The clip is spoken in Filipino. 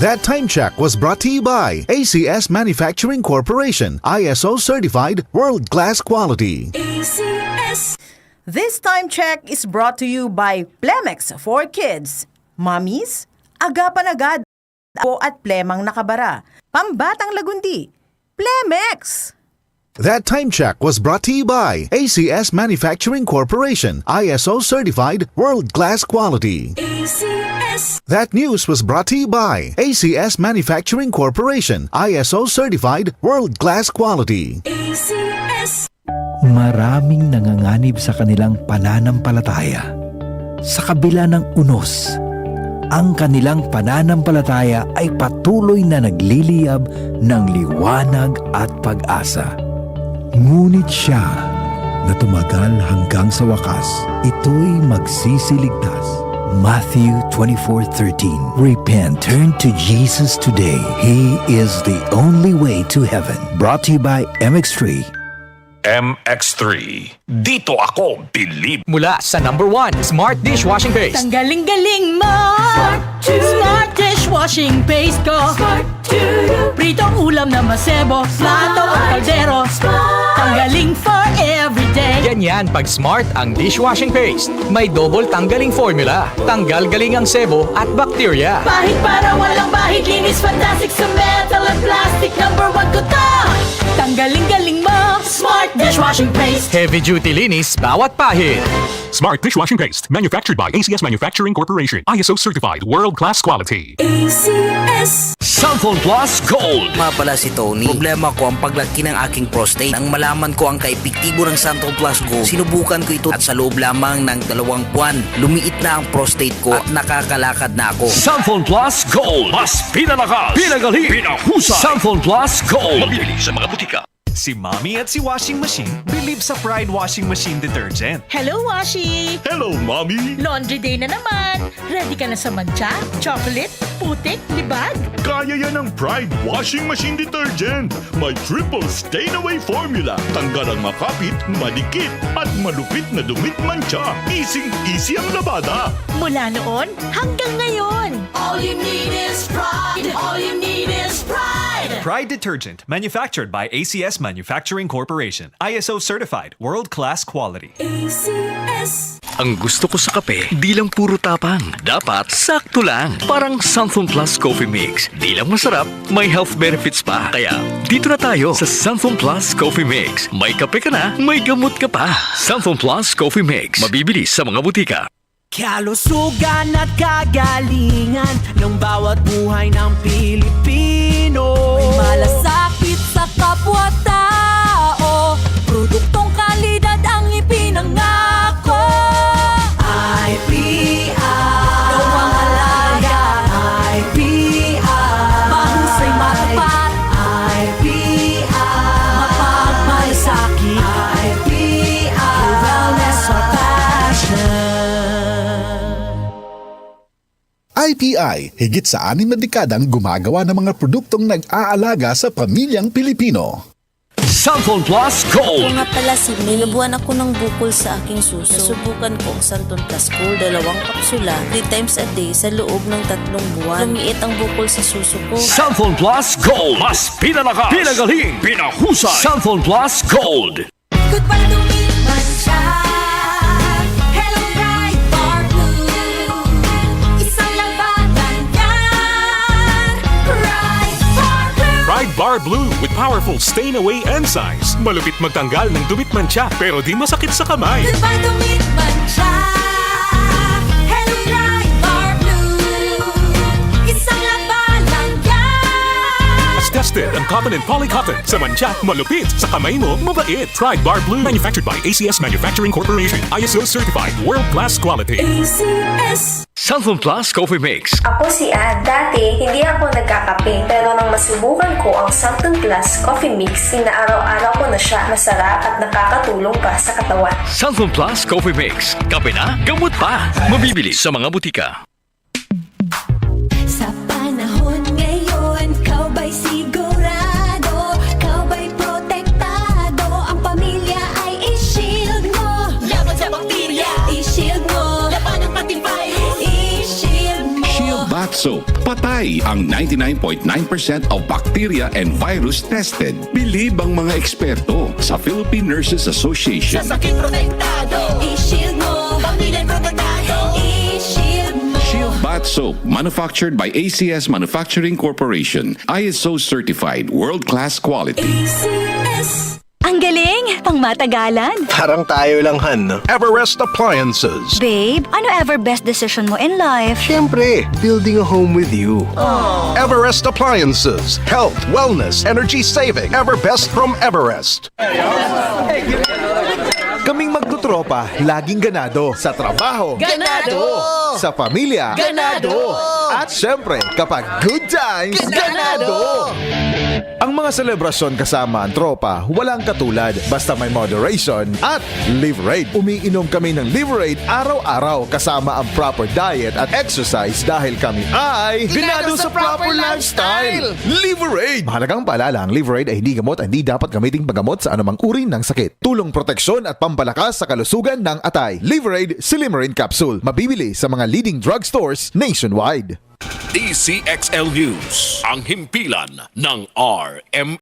That time check was brought to you by ACS Manufacturing Corporation, ISO certified, world-class quality. ACS. This time check is brought to you by Plemex for Kids. Mommies, agapan agad ako at plemang nakabara. Pambatang lagundi, Plemex. That time check was brought to you by ACS Manufacturing Corporation, ISO certified, world-class quality. ACS. That news was brought to you by ACS Manufacturing Corporation, ISO certified, world-class quality. ACS. Maraming nanganganib sa kanilang pananampalataya. Sa kabila ng unos, ang kanilang pananampalataya ay patuloy na nagliliyab ng liwanag at pag-asa. Ngunit siya na tumagal hanggang sa wakas, ito'y magsisiligtas. Matthew 24:13. Repent, turn to Jesus today. He is the only way to heaven. Brought to you by MX3. MX3. Dito ako believe. Mula sa #1 Smart Dishwashing Paste. Tanggaling-galing mo! Smart dishwashing paste ko! Pritong ulam na masebo, plato at kaldero. Tanggaling for everyday. Ganyan pag Smart ang dishwashing paste. May double tanggaling formula. Tanggal galing ang sebo at bakterya. Pahit para walang bahid, linis fantastic sa metal at plastic. #1 ko to! Tanggaling-galing mo! Smart dishwashing paste. Heavy duty linis bawat pahid. Smart Dishwashing Paste. Manufactured by ACS Manufacturing Corporation. ISO certified. World-class quality. ACS. Cellphone Plus Gold. Nga pala si Tony. Problema ko ang paglaki ng aking prostate. Nang malaman ko ang kaepektibo ng Cellphone Plus Gold, sinubukan ko ito at sa loob lamang ng 2 buwan, lumiit na ang prostate ko at nakakalakad na ako. Cellphone Plus Gold. Mas pinalakas, pinagaling, pinahusay. Cellphone Plus Gold. Mabili sa mga butika. Si Mommy at si Washing Machine believe sa Pride Washing Machine Detergent. Hello, Washi! Hello, Mommy. Laundry day na naman. Ready ka na sa mancha, chocolate, putik, libag? Kaya yan ang Pride Washing Machine Detergent. May triple stain-away formula. Tanggal ang makapit, madikit, at malupit na dumit mancha. Easy ang labada. Mula noon hanggang ngayon. All you need is pride. All you need is pride. Pride Detergent, manufactured by ACS Manufacturing Corporation. ISO certified, world-class quality. ACS. Ang gusto ko sa kape, di lang puro tapang. Dapat sakto lang. Parang Sunflame Plus Coffee Mix. Di lang masarap, may health benefits pa. Kaya, dito na tayo sa Sunflame Plus Coffee Mix. May kape ka na, may gamot ka pa. Sunflame Plus Coffee Mix. Mabibili sa mga butika. Kalusugan at kagalingan ng bawat buhay ng Pilipino. May malasakit sa kapwa-tao, produktong kalidad ang ipinangako. IPI, gawang alaga. IPI, mahusay matapat. IPI, mapagmalasakit. IPI, wellness or passion. IPI, higit sa 6 na dekadang gumagawa ng mga produktong nag-aalaga sa pamilyang Pilipino. Cellphone Plus Ako Gold. nga pala si May. Nabuhan ako ng bukol sa aking suso. Nasubukan ko ang Santon Plus Gold, 2 kapsula, 3 times a day sa loob ng 3 buwan. Lumiit ang bukol sa suso ko. Cellphone Plus Gold. Mas pinalakas, pinagaling, pinahusay. Cellphone Plus Gold. Goodbye to me, mancha. Hello, bright bar blue. Isang labatan yan. Bright bar blue. Pride Bar Blue with powerful stain-away enzymes. Malupit magtanggal ng dumit mancha pero di masakit sa kamay. Goodbye to me, mancha. Hello, bright bar blue. Isang labanan yan. As tested ang cotton and polycotton. Sa mancha, malupit. Sa kamay mo, mabait. Pride Bar Blue. Manufactured by ACS Manufacturing Corporation. ISO certified. World-class quality. ACS. Cellphone Plus Coffee Mix. Ako si Ann. Dati, hindi ako nagkakape. Pero nang masubukan ko ang Something Plus Coffee Mix, inaaraw-araw ko na siya. Masarap at nakakatulong pa sa katawan. Cellphone Plus Coffee Mix. Kape na, gamot pa. Mabibili sa mga butika. Sa panahon ngayon, kau ba'y sigurado? Kau ba'y protektado? Ang pamilya ay i-shield mo. Laban sa bakterya, i-shield mo. Laban ng pating virus, i-shield mo. Shield Bath Soap, patay High ang 99.9% of bacteria and virus tested. Believe ang mga eksperto sa Philippine Nurses Association. Sa sakit protektado, i-shield mo. Pamilya protektado, i-shield mo. Shield Bath Soap, manufactured by ACS Manufacturing Corporation. ISO certified, world-class quality. ACS. Ang galing! Pang matagalan. Parang tayo lang, Han, no? Everest Appliances. Babe, ano ever best decision mo in life? Siyempre, building a home with you. Everest Appliances. Health, wellness, energy saving. Everbest from Everest. Kaming magtutropa, laging ganado. Sa trabaho, Ganado! Sa pamilya, Ganado! At syempre, kapag good times, ganado! Ang mga selebrasyon kasama ang tropa, walang katulad. Basta may moderation at Liverade. Umiinom kami ng Liverade araw-araw kasama ang proper diet at exercise dahil kami ay ganado sa proper lifestyle! Liverade! Mahalagang paalala, ang Liverade ay hindi gamot at hindi dapat gamiting paggamot sa anumang uri ng sakit. Tulong proteksyon at pampalakas sa kalusugan ng atay. Liverade Silimarin Capsule. Mabibili sa mga leading drugstores nationwide. DCXL News, ang himpilan ng RM